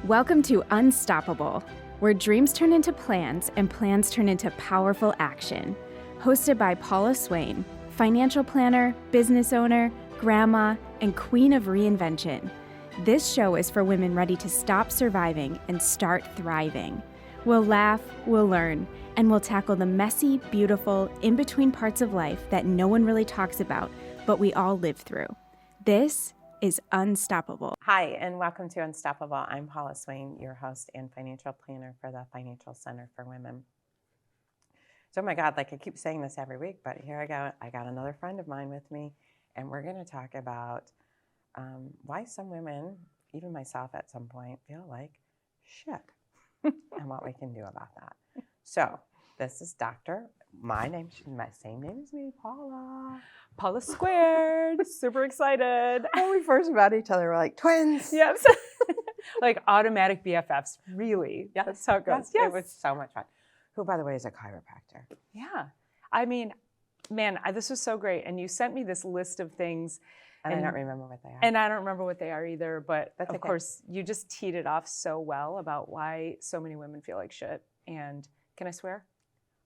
Welcome to Unstoppable, where dreams turn into plans and plans turn into powerful action. Hosted by Paula Swain, financial planner, business owner, grandma, and queen of reinvention. This show is for women ready to stop surviving and start thriving. We'll laugh, we'll learn, and we'll tackle the messy, beautiful, in-between parts of life that no one really talks about, but we all live through. This is Unstoppable. Hi, and welcome to Unstoppable. I'm Paula Swain, your host and financial planner for the Financial Center for Women. So, oh my God, like I keep saying this every week, but here I go. I got another friend of mine with me, and we're going to talk about why some women, even myself at some point, feel like shit and what we can do about that. So, this is my same name as me, Paula. Paula squared. Super excited. When we first met each other, we're like twins. Yes. Like automatic BFFs. Really. Yes. That's how it goes. Yes. It was so much fun. Who, by the way, is a chiropractor. Yeah. I mean, man, this was so great. And you sent me this list of things. And I don't remember what they are. And I don't remember what they are either. But That's of okay. course, you just teed it off so well about why so many women feel like shit. And can I swear?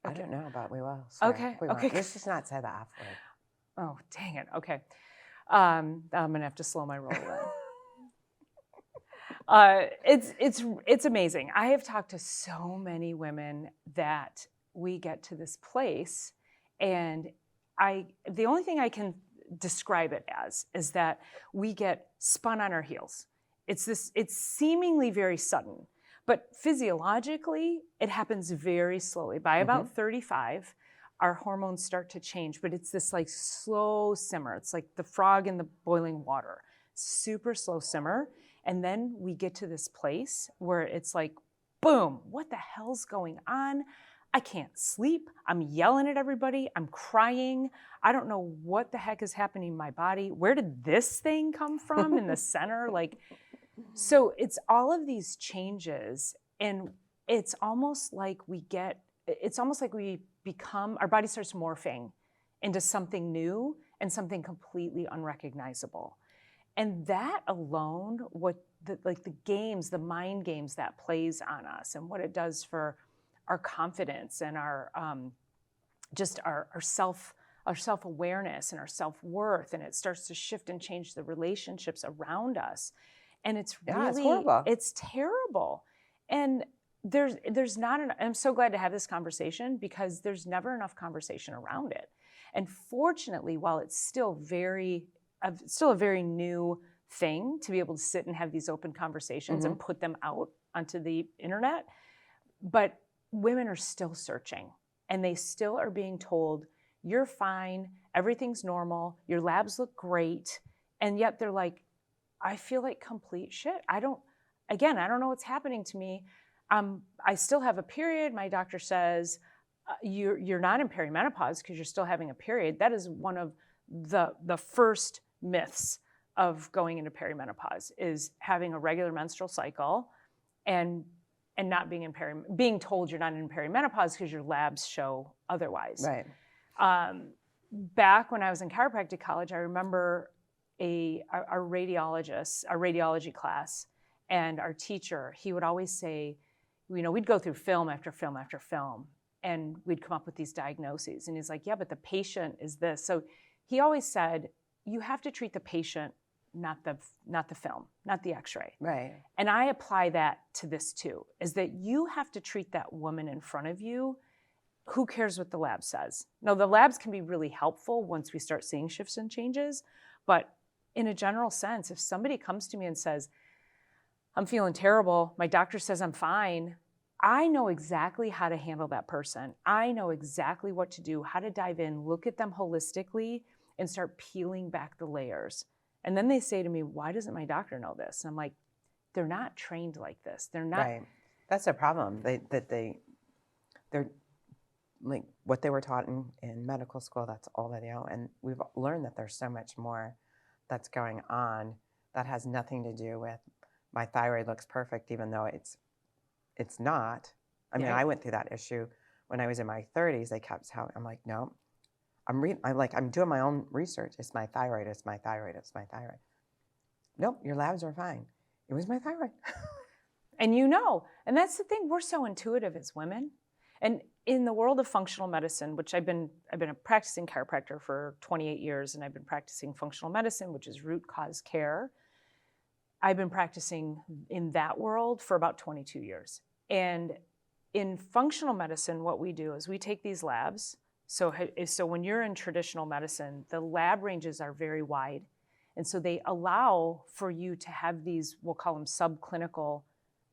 I don't know, but we will. Swear. Okay. We won't. Okay. Let's just not say the F word. Oh, dang it. Okay. I'm going to have to slow my roll then. It's amazing. I have talked to so many women that we get to this place, and the only thing I can describe it as is that we get spun on our heels. It's seemingly very sudden, but physiologically it happens very slowly. By about 35, our hormones start to change, but it's this like slow simmer. It's like the frog in the boiling water, super slow simmer. And then we get to this place where it's like, boom, what the hell's going on? I can't sleep. I'm yelling at everybody. I'm crying. I don't know what the heck is happening in my body. Where did this thing come from in the center? So it's all of these changes, and it's almost like we become, our body starts morphing into something new and something completely unrecognizable. And that alone, the mind games that plays on us and what it does for our confidence and our self-awareness and our self-worth, and it starts to shift and change the relationships around us. And it's really, it's horrible. It's terrible. And there's not enough. I'm so glad to have this conversation because there's never enough conversation around it. And fortunately, while it's still a very new thing to be able to sit and have these open conversations and put them out onto the internet, but women are still searching, and they still are being told, you're fine, everything's normal, your labs look great, and yet they're like, I feel like complete shit. I don't know what's happening to me. I still have a period. My doctor says, you're not in perimenopause because you're still having a period. That is one of the first myths of going into perimenopause, is having a regular menstrual cycle and not being told you're not in perimenopause because your labs show otherwise. Right. Back when I was in chiropractic college, I remember our radiology class, and our teacher, he would always say, we'd go through film after film after film, and we'd come up with these diagnoses. And he's like, yeah, but the patient is this. So he always said, you have to treat the patient, not the film, not the x-ray. Right. And I apply that to this too, is that you have to treat that woman in front of you. Who cares what the lab says? No, the labs can be really helpful once we start seeing shifts and changes. But in a general sense, if somebody comes to me and says, I'm feeling terrible, my doctor says I'm fine, I know exactly how to handle that person. I know exactly what to do, how to dive in, look at them holistically, and start peeling back the layers. And then they say to me, why doesn't my doctor know this? And I'm like, they're not trained like this. They're not. Right. That's a problem. They're like what they were taught in medical school, that's all they know. And we've learned that there's so much more that's going on that has nothing to do with my thyroid looks perfect, even though it's not. I mean, I went through that issue when I was in my 30s. They kept telling, I'm like, no, I'm doing my own research. It's my thyroid. It's my thyroid. It's my thyroid. Nope, your labs are fine. It was my thyroid. And and that's the thing, we're so intuitive as women. And in the world of functional medicine, which I've been a practicing chiropractor for 28 years, and I've been practicing functional medicine, which is root cause care. I've been practicing in that world for about 22 years. And in functional medicine, what we do is we take these labs. So when you're in traditional medicine, the lab ranges are very wide. And so they allow for you to have these, we'll call them subclinical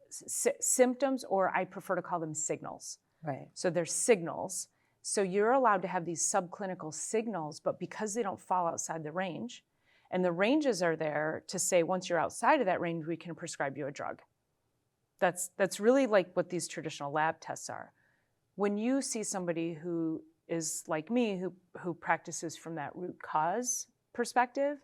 symptoms, or I prefer to call them signals. Right. So they're signals. So you're allowed to have these subclinical signals, but because they don't fall outside the range, and the ranges are there to say, once you're outside of that range, we can prescribe you a drug. That's really like what these traditional lab tests are. When you see somebody who is like me, who practices from that root cause perspective,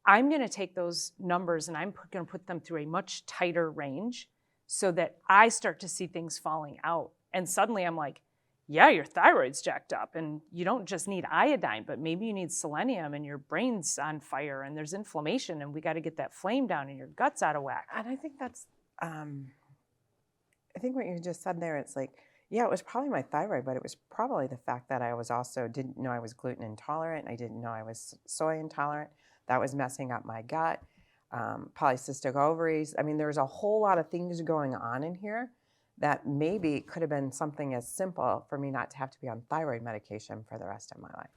I'm going to take those numbers and I'm going to put them through a much tighter range so that I start to see things falling out. And suddenly I'm like, yeah, your thyroid's jacked up and you don't just need iodine, but maybe you need selenium and your brain's on fire and there's inflammation and we got to get that flame down and your gut's out of whack. And I think that's, I think what you just said there, it's like, yeah, it was probably my thyroid, but it was probably the fact that I was also, didn't know I was gluten intolerant. I didn't know I was soy intolerant. That was messing up my gut. Polycystic ovaries. I mean, there's a whole lot of things going on in here that maybe could have been something as simple for me not to have to be on thyroid medication for the rest of my life.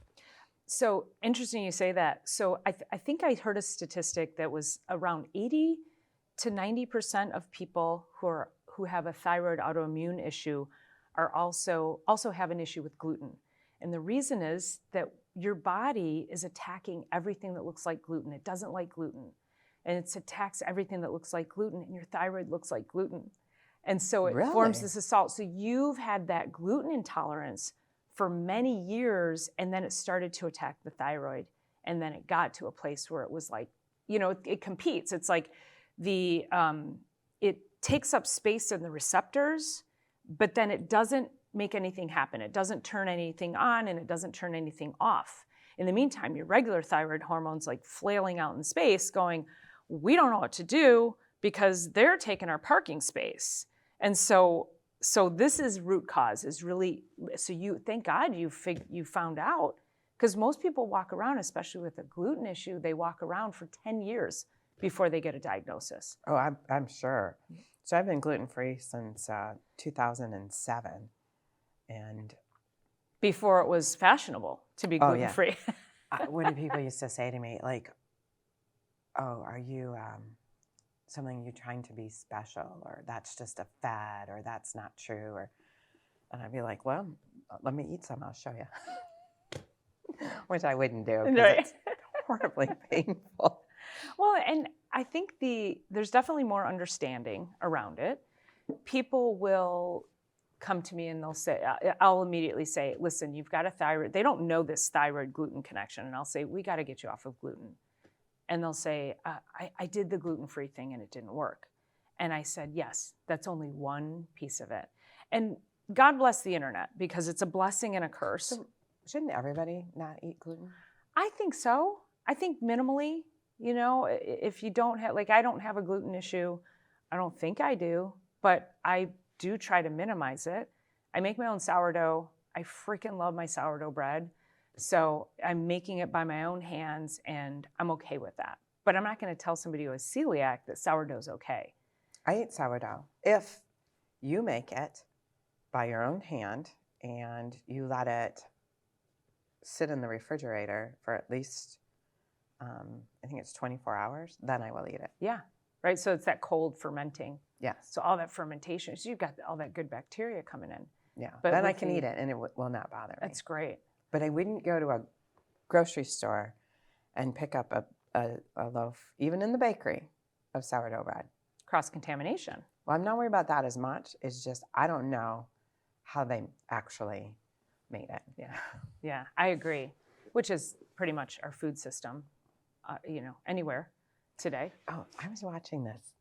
So interesting you say that. So I think I heard a statistic that was around 80 to 90% of people who have a thyroid autoimmune issue are also have an issue with gluten. And the reason is that your body is attacking everything that looks like gluten. It doesn't like gluten. And it attacks everything that looks like gluten, and your thyroid looks like gluten. And so it forms this assault. So you've had that gluten intolerance for many years, and then it started to attack the thyroid. And then it got to a place where it was like, it competes. It's like it takes up space in the receptors, but then it doesn't make anything happen. It doesn't turn anything on and it doesn't turn anything off. In the meantime, your regular thyroid hormone's like flailing out in space going, we don't know what to do because they're taking our parking space. And so this is root cause is really, so thank God you found out, because most people walk around, especially with a gluten issue, they walk around for 10 years before they get a diagnosis. Oh, I'm sure. So I've been gluten-free since 2007. And before it was fashionable to be gluten-free. Yeah. What do people used to say to me? Like, oh, are you something you're trying to be special, or that's just a fad, or that's not true, and I'd be like, well, let me eat some, I'll show you. Which I wouldn't do because right. It's horribly painful. Well, and I think there's definitely more understanding around it. People will come to me and they'll say, I'll immediately say, listen, you've got a thyroid. They don't know this thyroid gluten connection. And I'll say, we got to get you off of gluten. And they'll say, I did the gluten-free thing and it didn't work. And I said, yes, that's only one piece of it. And God bless the internet, because it's a blessing and a curse. So shouldn't everybody not eat gluten? I think so. I think minimally, if you don't have, like, I don't have a gluten issue. I don't think I do, but I do try to minimize it. I make my own sourdough. I freaking love my sourdough bread. So I'm making it by my own hands and I'm okay with that. But I'm not going to tell somebody who has celiac that sourdough's okay. I eat sourdough if you make it by your own hand and you let it sit in the refrigerator for at least, I think it's 24 hours, then I will eat it. Yeah, right. So it's that cold fermenting. Yes. So all that fermentation, so you've got all that good bacteria coming in. Yeah, but then I can eat it and it will not bother me. That's great. But I wouldn't go to a grocery store and pick up a loaf, even in the bakery, of sourdough bread. Cross-contamination. Well, I'm not worried about that as much. It's just I don't know how they actually made it. Yeah, I agree, which is pretty much our food system, anywhere today. Oh, I was watching this.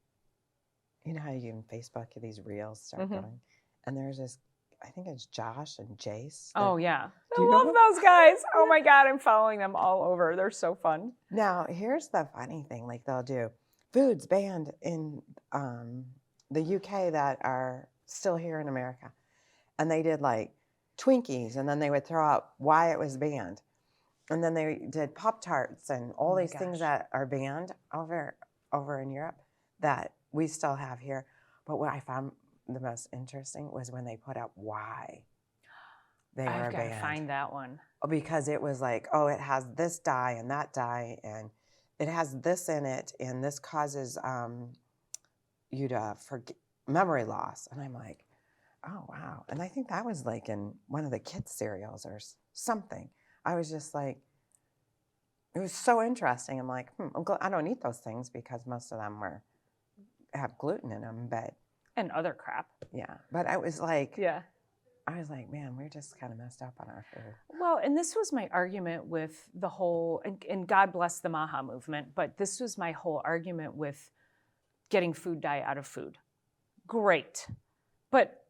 You know how you in Facebook, these reels start going? And there's this, I think it's Josh and Jace. Oh, yeah. I love those guys. Oh, my God. I'm following them all over. They're so fun. Now, here's the funny thing. Like, they'll do foods banned in the UK that are still here in America. And they did like Twinkies, and then they would throw out why it was banned. And then they did Pop-Tarts and all these things that are banned over in Europe that we still have here. But what I found the most interesting was when they put out why they were I've got to banned. find that one. Because it was like, oh, it has this dye and that dye, and it has this in it, and this causes you to forget memory loss. And I'm like, oh, wow. And I think that was like in one of the kids' cereals or something. I was just like, it was so interesting. I'm like, I don't eat those things because most of them have gluten in them, but. And other crap. Yeah. But I was like, yeah. I was like, man, we're just kind of messed up on our food. Well, and this was my argument with the whole, and God bless the Maha movement, but this was my whole argument with getting food dye out of food. Great. But,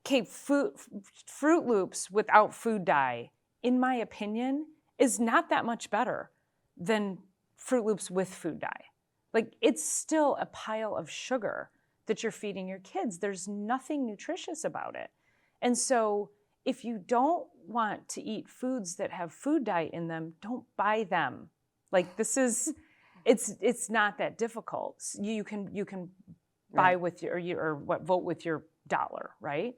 okay, Fruit Loops without food dye, in my opinion, is not that much better than Fruit Loops with food dye. Like, it's still a pile of sugar that you're feeding your kids. There's nothing nutritious about it. And so if you don't want to eat foods that have food dye in them, don't buy them. Like, this is, it's not that difficult. You can buy Right. with vote with your dollar, right?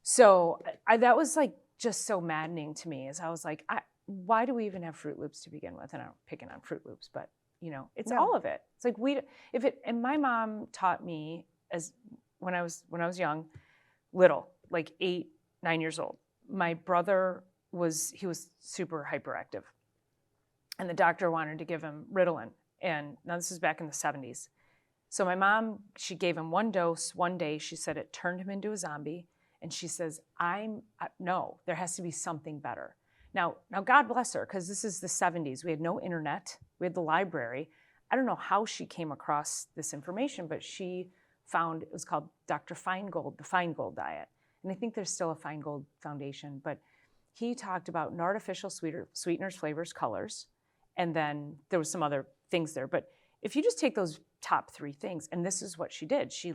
So that was like just so maddening to me, as I was like, why do we even have Fruit Loops to begin with? And I'm picking on Fruit Loops, but it's all of it. It's like and my mom taught me when I was young, little, like 8, 9 years old. My brother was super hyperactive, and the doctor wanted to give him Ritalin. And now this is back in the 70s. So my mom, she gave him one dose one day. She said it turned him into a zombie. And she says, no, there has to be something better. Now God bless her, because this is the 70s. We had no internet. We had the library. I don't know how she came across this information, but she found, it was called Dr. Finegold, the Finegold diet. And I think there's still a Finegold Foundation, but he talked about artificial sweeteners, flavors, colors, and then there was some other things there. But if you just take those top 3 things, and this is what she did. She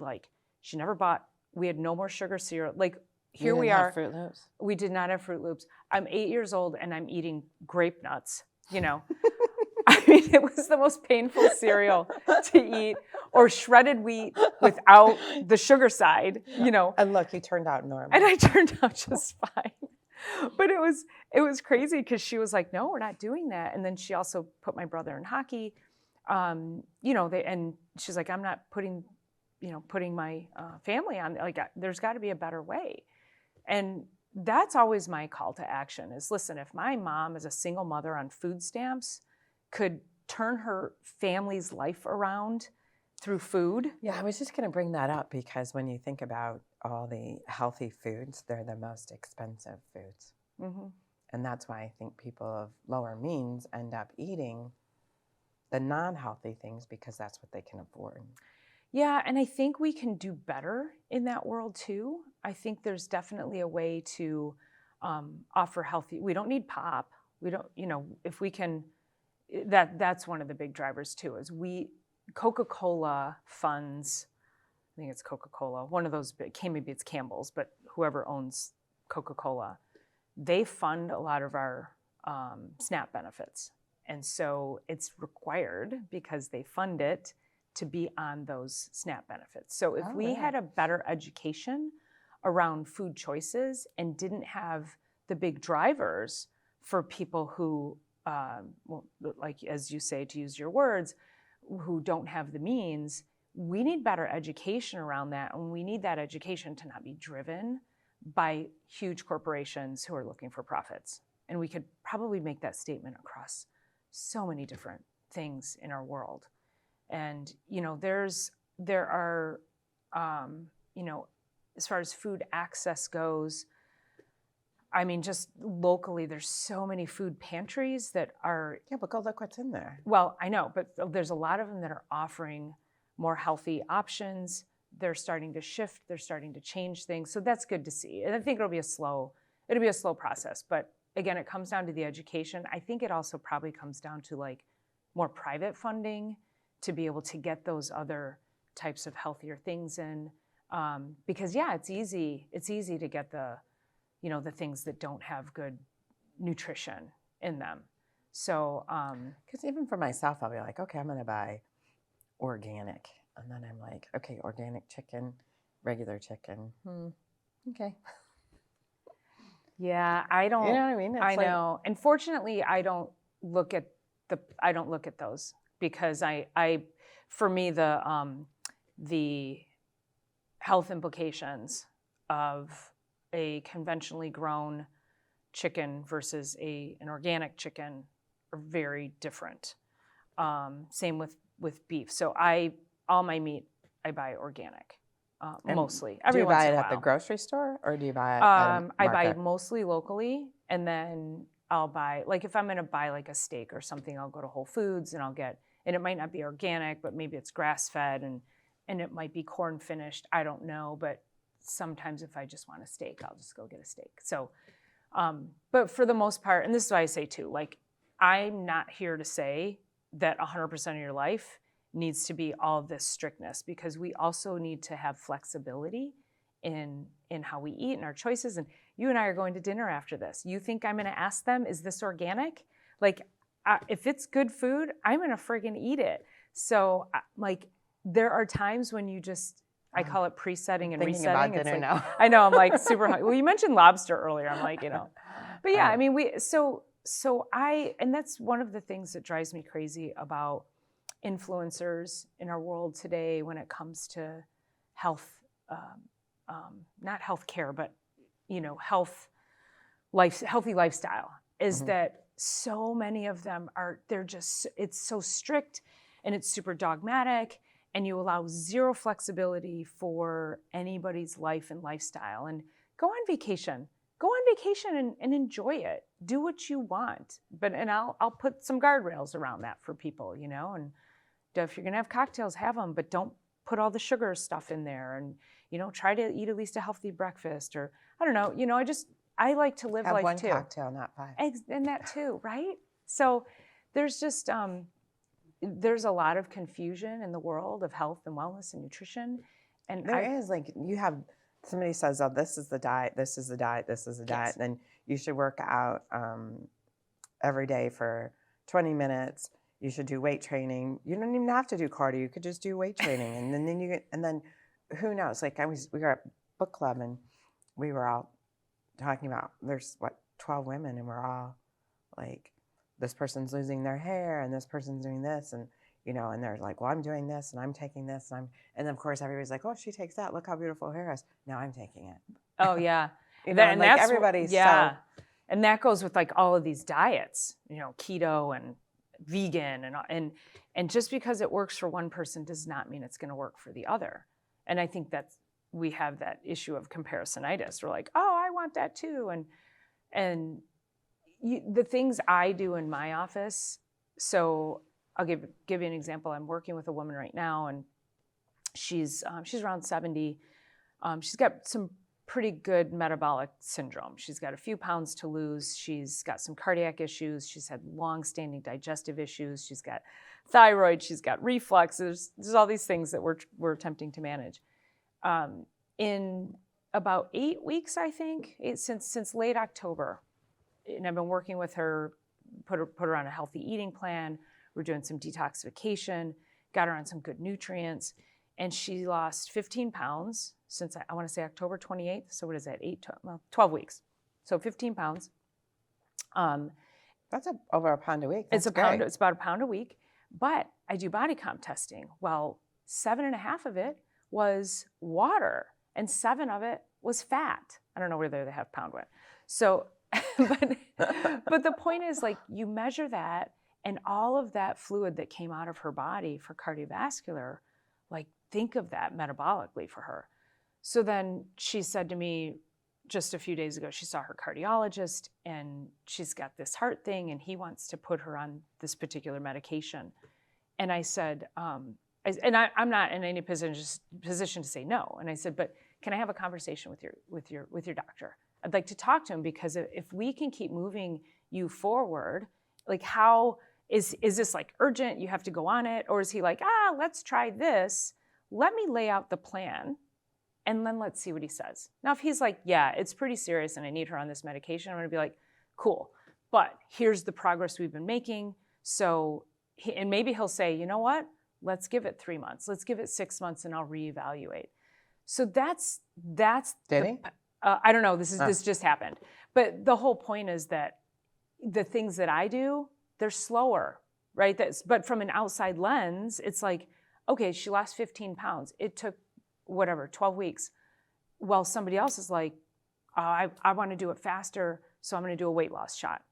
never bought, we had no more sugar cereal. Like, here we are. Fruit Loops. We did not have Fruit Loops. I'm 8 years old and I'm eating grape nuts, I mean, it was the most painful cereal to eat, or shredded wheat without the sugar side, And look, you turned out normal. And I turned out just fine. But it was crazy, because she was like, no, we're not doing that. And then she also put my brother in hockey, and she's like, I'm not putting my family on, like, there's got to be a better way. And that's always my call to action is, listen, if my mom is a single mother on food stamps could turn her family's life around through food. Yeah, I was just going to bring that up, because when you think about all the healthy foods, they're the most expensive foods. Mm-hmm. And that's why I think people of lower means end up eating the non-healthy things, because that's what they can afford. Yeah, and I think we can do better in that world too. I think there's definitely a way to offer healthy. We don't need pop. We don't, if we can, that's one of the big drivers too, is Coca-Cola funds, I think it's Coca-Cola, one of those, maybe it's Campbell's, but whoever owns Coca-Cola, they fund a lot of our SNAP benefits. And so it's required, because they fund it, to be on those SNAP benefits. So if we had a better education around food choices and didn't have the big drivers for people who, like, as you say, to use your words, who don't have the means, we need better education around that. And we need that education to not be driven by huge corporations who are looking for profits. And we could probably make that statement across so many different things in our world. And, there are, as far as food access goes, I mean, just locally, there's so many food pantries that are... Yeah, but go look what's in there. Well, I know, but there's a lot of them that are offering more healthy options. They're starting to shift. They're starting to change things. So that's good to see. And I think it'll be a slow process. But again, it comes down to the education. I think it also probably comes down to like more private funding to be able to get those other types of healthier things in, because it's easy to get the things that don't have good nutrition in them. So, because even for myself, I'll be like, okay, I'm going to buy organic. And then I'm like, okay, organic chicken, regular chicken. Okay. Yeah, I don't. You know what I mean? I know. And fortunately, I don't look at those because for me, the health implications of a conventionally grown chicken versus an organic chicken are very different. Same with beef. So all my meat I buy organic, mostly. Do you buy it at at the grocery store or do you buy it at a market? I buy mostly locally, and then I'll buy, like if I'm going to buy like a steak or something, I'll go to Whole Foods and and it might not be organic, but maybe it's grass-fed and it might be corn finished. I don't know, but sometimes if I just want a steak, I'll just go get a steak. So, but for the most part, and this is why I say too, like I'm not here to say that 100% of your life needs to be all this strictness, because we also need to have flexibility in how we eat and our choices. And you and I are going to dinner after this. You think I'm going to ask them, is this organic? Like, if it's good food, I'm going to friggin' eat it. So like, there are times when you just, I call it presetting and resetting. About dinner now. I know, I'm like super hungry. Well, you mentioned lobster earlier. I'm like, but yeah, I mean, and that's one of the things that drives me crazy about influencers in our world today when it comes to health, not healthcare, but healthy lifestyle, is that so many of them it's so strict and it's super dogmatic, and you allow zero flexibility for anybody's life and lifestyle. And go on vacation and enjoy it. Do what you want, and I'll put some guardrails around that for people, and if you're gonna have cocktails, have them, but don't put all the sugar stuff in there, and try to eat at least a healthy breakfast, or I don't know, I like to live life too. Have one cocktail, not 5. And that too, right? So there's just there's a lot of confusion in the world of health and wellness and nutrition, and there is, like, somebody says, oh, this is the diet, this is the diet, this is the diet, then you should work out every day for 20 minutes. You should do weight training. You don't even have to do cardio. You could just do weight training, and then who knows? Like we were at book club, and we were all talking about, there's 12 women, and we're all like, this person's losing their hair, and this person's doing this, and and they're like, well, I'm doing this, and I'm taking this, and of course everybody's like, oh, she takes that. Look how beautiful her hair is. Now I'm taking it. Oh yeah, and like that's everybody's and that goes with like all of these diets, keto and vegan and just because it works for one person does not mean it's going to work for the other. And I think we have that issue of comparisonitis. We're like, oh, I want that too, and the things I do in my office. So I'll give you an example. I'm working with a woman right now, and she's around 70. She's got some pretty good metabolic syndrome. She's got a few pounds to lose. She's got some cardiac issues. She's had long-standing digestive issues. She's got thyroid. She's got reflux. There's all these things that we're attempting to manage. In about 8 weeks, I think, since late October, and I've been working with her, put her on a healthy eating plan. We're doing some detoxification, got her on some good nutrients, and she lost 15 pounds since I want to say October 28th. So what is that? 12 weeks. So 15 pounds. That's over a pound a week. It's about a pound a week. But I do body comp testing. Well, 7.5 of it was water, and 7 of it was fat. I don't know whether they have pound weight. So, but the point is, like, you measure that, and all of that fluid that came out of her body for cardiovascular, like, think of that metabolically for her. So then she said to me just a few days ago, she saw her cardiologist, and she's got this heart thing, and he wants to put her on this particular medication. And I said, I'm not in any position to say no. And I said, but can I have a conversation with your doctor? I'd like to talk to him, because if we can keep moving you forward, like, how is this like urgent? You have to go on it, or is he like, let's try this let me lay out the plan and then let's see what he says. Now, if he's like, yeah, it's pretty serious and I need her on this medication, I'm going to be like, cool. But here's the progress we've been making. So, and maybe he'll say, you know what? Let's give it 3 months. Let's give it 6 months and I'll reevaluate. So that's. Did he? I don't know. This just happened. But the whole point is that the things that I do, they're slower, right? But from an outside lens, it's like, okay, she lost 15 pounds. It took 12 weeks. Well, somebody else is like, I want to do it faster, so I'm going to do a weight loss shot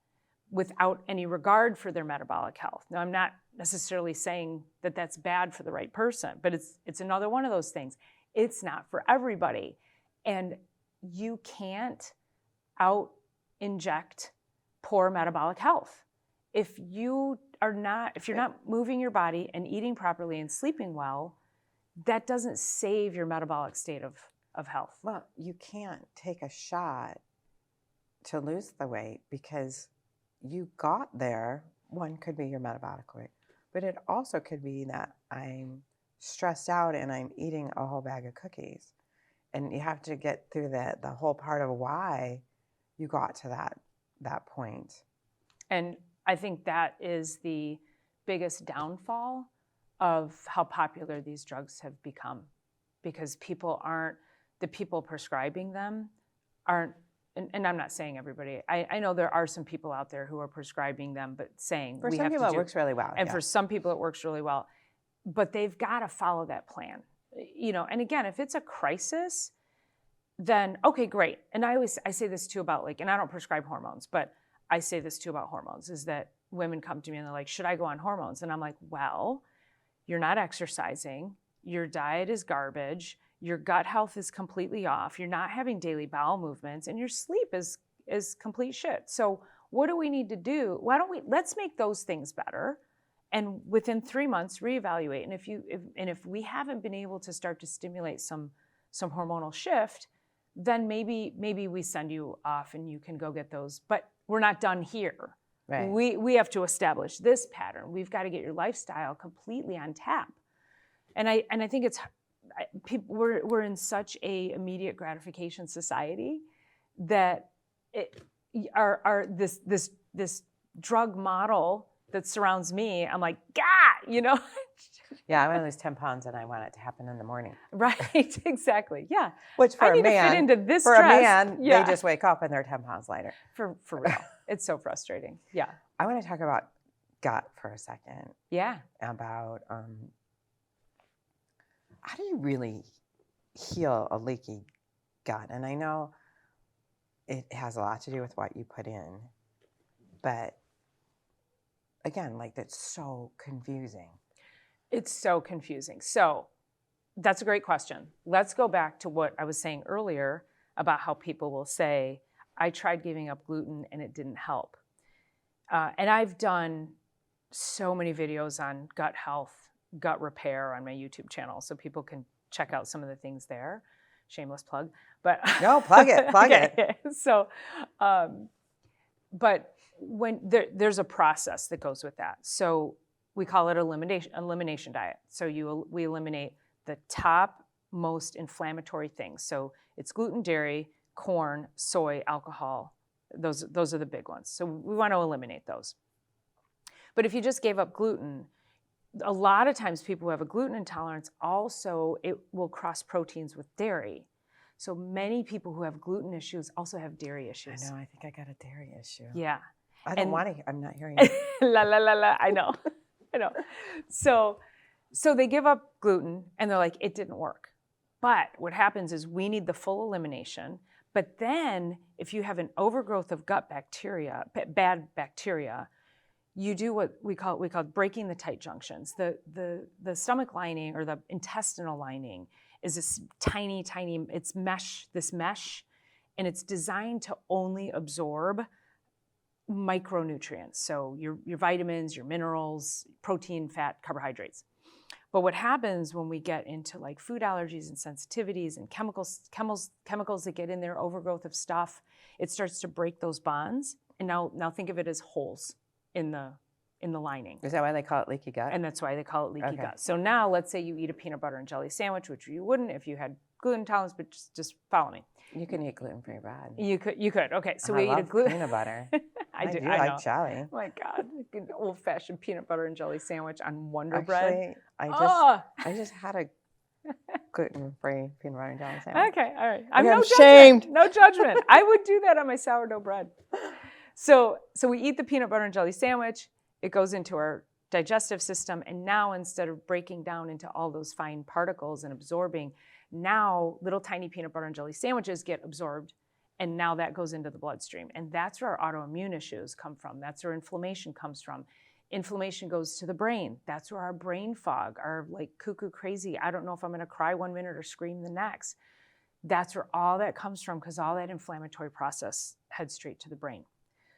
without any regard for their metabolic health. Now, I'm not necessarily saying that that's bad for the right person, but it's another one of those things. It's not for everybody. And you can't out-inject poor metabolic health. If you're not moving your body and eating properly and sleeping well, that doesn't save your metabolic state of health. Well, you can't take a shot to lose the weight because you got there. One could be your metabolic weight, but it also could be that I'm stressed out and I'm eating a whole bag of cookies. And you have to get through the whole part of why you got to that point. And I think that is the biggest downfall of how popular these drugs have become, because the people prescribing them aren't, and I'm not saying everybody, I know there are some people out there who are prescribing them, but saying for some people it works really well. And for some people it works really well, but they've got to follow that plan. And again, if it's a crisis, then okay, great. And I say this too about and I don't prescribe hormones, but I say this too about hormones, is that women come to me and they're like, should I go on hormones? And I'm like, well, you're not exercising, your diet is garbage, your gut health is completely off, you're not having daily bowel movements, and your sleep is complete shit. So what do we need to do? Let's make those things better. And within 3 months, reevaluate. And if we haven't been able to start to stimulate some hormonal shift, then maybe we send you off and you can go get those. But we're not done here. Right. We have to establish this pattern. We've got to get your lifestyle completely on tap. And I think we're in such a immediate gratification society that this drug model that surrounds me, I'm like, Yeah, I want to lose 10 pounds and I want it to happen in the morning. Right, exactly. Yeah. Which for a man, to fit into this for dress. a man, they just wake up and they're 10 pounds lighter. For real. It's so frustrating. Yeah. I want to talk about gut for a second. Yeah. About how do you really heal a leaky gut? And I know it has a lot to do with what you put in, but again, that's so confusing. It's so confusing. So that's a great question. Let's go back to what I was saying earlier about how people will say, I tried giving up gluten and it didn't help. And I've done so many videos on gut health, gut repair on my YouTube channel, so people can check out some of the things there. Shameless plug. But no, plug it. So, but when there's a process that goes with that. So we call it elimination diet. So we eliminate the top most inflammatory things. So it's gluten, dairy, corn, soy, alcohol. Those are the big ones. So we want to eliminate those. But if you just gave up gluten, a lot of times people who have a gluten intolerance also, it will cross proteins with dairy. So many people who have gluten issues also have dairy issues. I know, I think I got a dairy issue. Yeah. I don't want to, I'm not hearing it. La, la, la, la, I know. So they give up gluten and they're like, it didn't work. But what happens is we need the full elimination. But then if you have an overgrowth of gut bacteria, bad bacteria, you do what we call breaking the tight junctions. The stomach lining or the intestinal lining is this tiny, it's this mesh, and it's designed to only absorb micronutrients. So your vitamins, your minerals, protein, fat, carbohydrates. But what happens when we get into food allergies and sensitivities and chemicals that get in there, overgrowth of stuff, it starts to break those bonds. And now think of it as holes in the in the lining. Is that why they call it leaky gut? And that's why they call it leaky Okay. gut. So now let's say you eat a peanut butter and jelly sandwich, which you wouldn't if you had gluten intolerance, but just follow me. You can eat gluten-free bread. You could. Okay, so I we eat a love gluten. peanut butter. I do. do I like know. jelly. Oh my God, an old-fashioned peanut butter and jelly sandwich on Wonder Actually, Bread. I just had a gluten-free peanut butter and jelly sandwich. Okay, all right. I'm no ashamed. judgment. No judgment. I would do that on my sourdough bread. So we eat the peanut butter and jelly sandwich. It goes into our digestive system, and now instead of breaking down into all those fine particles and absorbing, now little tiny peanut butter and jelly sandwiches get absorbed, and now that goes into the bloodstream. And that's where our autoimmune issues come from. That's where inflammation comes from. Inflammation goes to the brain. That's where our brain fog, our like cuckoo crazy, I don't know if I'm going to cry 1 minute or scream the next. That's where all that comes from, because all that inflammatory process heads straight to the brain.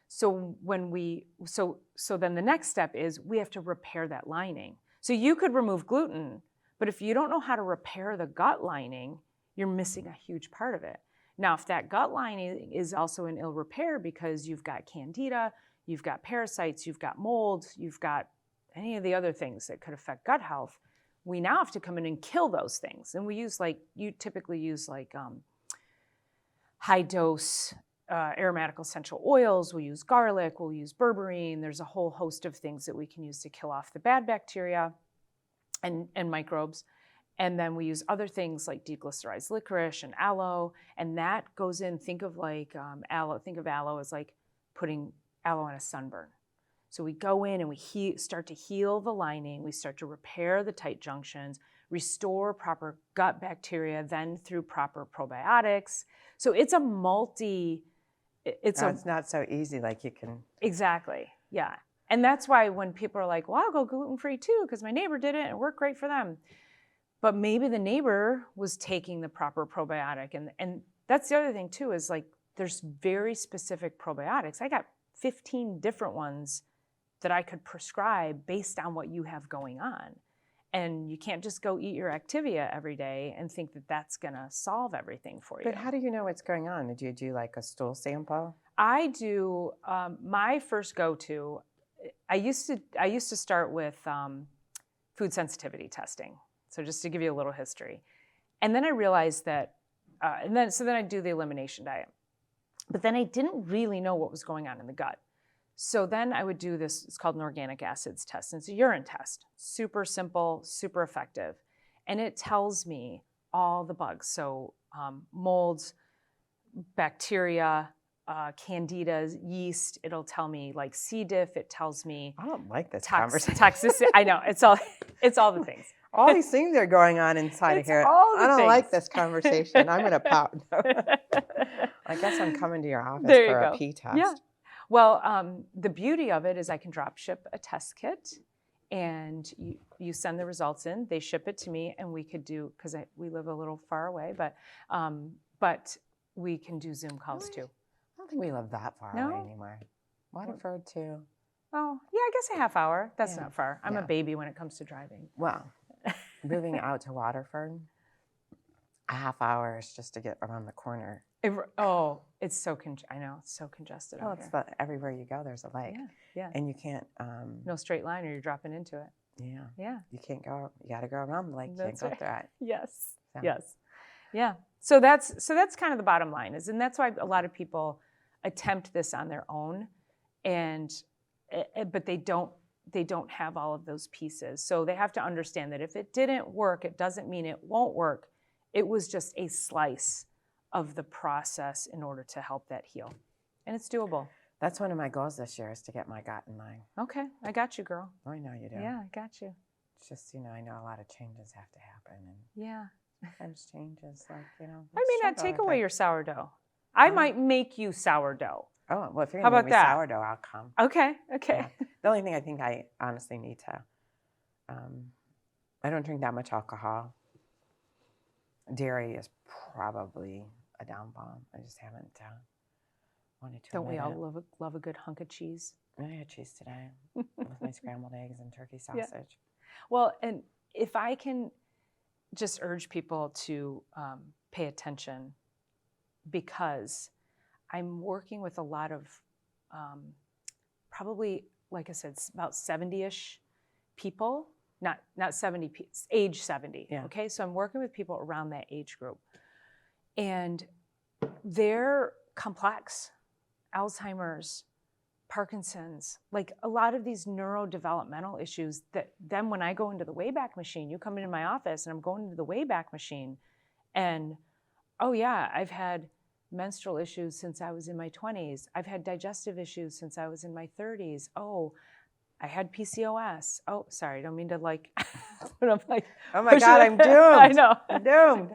So then the next step is we have to repair that lining. So you could remove gluten, but if you don't know how to repair the gut lining, you're missing a huge part of it. Now, if that gut lining is also in ill repair because you've got candida, you've got parasites, you've got mold, you've got any of the other things that could affect gut health, we now have to come in and kill those things. And you typically use high dose aromatic essential oils. We'll use garlic, we'll use berberine. There's a whole host of things that we can use to kill off the bad bacteria and microbes. And then we use other things like deglycerized licorice and aloe, and that goes in. Think of aloe. Think of aloe as like putting aloe on a sunburn. So we go in and we start to heal the lining. We start to repair the tight junctions, restore proper gut bacteria, then through proper probiotics. So it's a It's not so easy like you can. Exactly, yeah. And that's why when people are like, well, I'll go gluten-free too because my neighbor did it and it worked great for them. But maybe the neighbor was taking the proper probiotic. And that's the other thing too, is like there's very specific probiotics. I got 15 different ones that I could prescribe based on what you have going on. And you can't just go eat your Activia every day and think that that's gonna solve everything for you. But how do you know what's going on? Did you do like a stool sample? I do, my first go-to, I used to start with food sensitivity testing. So just to give you a little history. And then I realized that, so then I do the elimination diet. But then I didn't really know what was going on in the gut. So then I would do this, it's called an organic acids test. And it's a urine test, super simple, super effective. And it tells me all the bugs. So molds, bacteria, candida, yeast. It'll tell me like C. diff. It tells me I don't like this conversation. toxicity. I know, it's all the things. All these things are going on inside of here. I don't like this conversation. I'm going to pout. I guess I'm coming to your office for a pee test. Yeah. Well, the beauty of it is I can drop ship a test kit, and you send the results in. They ship it to me, and we could do, because we live a little far away, but we can do Zoom calls too. I don't think we live that far away anymore. Waterford too. Oh, yeah, I guess a half hour. That's not far. I'm a baby when it comes to driving. Well, moving out to Waterford, a half hour is just to get around the corner. It's so I know, it's so congested out here. Well, everywhere you go, there's a lake. Yeah. And you can't. No straight line or you're dropping into it. Yeah. Yeah. You can't go. You got to go around the lake. You can't go through it. Yes. So. Yes. Yeah. So that's kind of the bottom line and that's why a lot of people attempt this on their own, but they don't have all of those pieces. So they have to understand that if it didn't work, it doesn't mean it won't work. It was just a slice of the process in order to help that heal. And it's doable. That's one of my goals this year, is to get my gut in line. Okay, I got you, girl. I know you do. Yeah, I got you. It's just, I know a lot of changes have to happen. And yeah. Sometimes changes, I may not take away your sourdough. I might make you sourdough. Oh, well, if you're going to make me sourdough, I'll come. Okay. Yeah. The only thing I think I honestly need to, I don't drink that much alcohol. Dairy is probably a downfall. I just haven't wanted to. Don't we all love a good hunk of cheese? I had cheese today with my scrambled eggs and turkey sausage. Yeah. Well, and if I can just urge people to pay attention, because I'm working with a lot of probably like I said, about 70-ish people, not 70, age 70. Yeah. Okay. So I'm working with people around that age group, and they're complex. Alzheimer's, Parkinson's, like a lot of these neurodevelopmental issues that then when I go into the Wayback Machine, you come into my office and I'm going into the Wayback Machine and, oh yeah, I've had menstrual issues since I was in my 20s. I've had digestive issues since I was in my 30s. Oh, I had PCOS. Oh, sorry, I don't mean to like, but I'm like, oh my God, I'm doomed. I know. I'm doomed.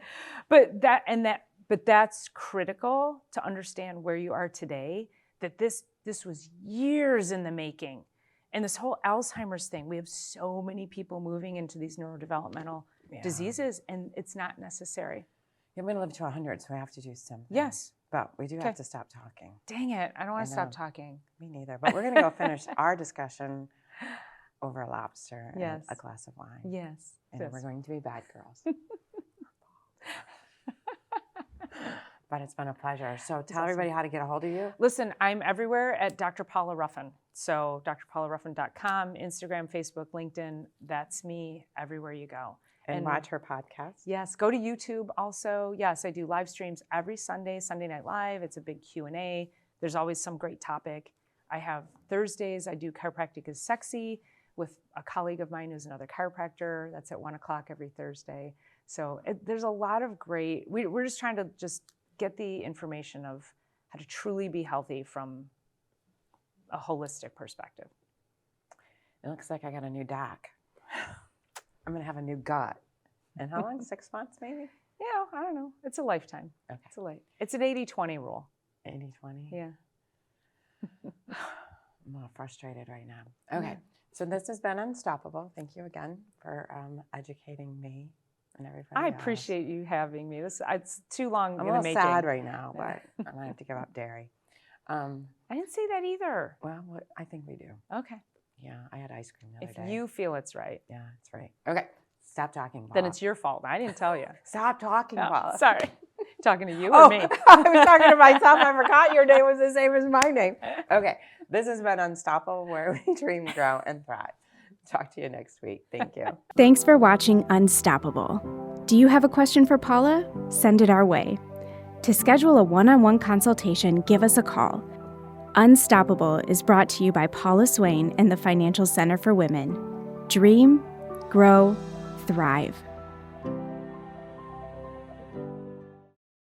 But that's critical to understand where you are today, that this was years in the making. And this whole Alzheimer's thing, we have so many people moving into these neurodevelopmental diseases, and it's not necessary. I'm going to live to 100, so we have to do something. Yes. But we do have to stop talking. Dang it, I don't want to stop talking. Me neither. But we're going to go finish our discussion over a lobster and a glass of wine. Yes. And we're going to be bad girls. But it's been a pleasure. So tell everybody how to get a hold of you. Listen, I'm everywhere at Dr. Paula Ruffin. So drpaularuffin.com, Instagram, Facebook, LinkedIn. That's me everywhere you go. And watch her podcast. Yes, go to YouTube also. Yes, I do live streams every Sunday, Sunday Night Live. It's a big Q&A. There's always some great topic. I have Thursdays, I do Chiropractic is Sexy with a colleague of mine who's another chiropractor. That's at 1 o'clock every Thursday. So there's a lot of great, we're just trying to just get the information of how to truly be healthy from a holistic perspective. It looks like I got a new doc. I'm going to have a new gut. And how long? 6 months maybe? Yeah, I don't know. It's a lifetime. Okay. It's an 80-20 rule. 80-20? Yeah. I'm a little frustrated right now. Okay. So this has been Unstoppable. Thank you again for educating me and everybody I else. appreciate you having me. It's too long I'm in a the little making. sad right now, but I'm going to have to give up dairy. I didn't say that either. Well, I think we do. Okay. Yeah, I had ice cream the other day. If you feel it's right. Yeah, it's right. Okay, stop talking, Paula. Then it's your fault. I didn't tell you. Stop talking, Paula. Sorry. Talking to you or me? I was talking to myself. I forgot your name was the same as my name. Okay, this has been Unstoppable, where we dream, grow, and thrive. Talk to you next week. Thank you. Thanks for watching Unstoppable. Do you have a question for Paula? Send it our way. To schedule a one-on-one consultation, give us a call. Unstoppable is brought to you by Paula Swain and the Financial Center for Women. Dream, grow, thrive.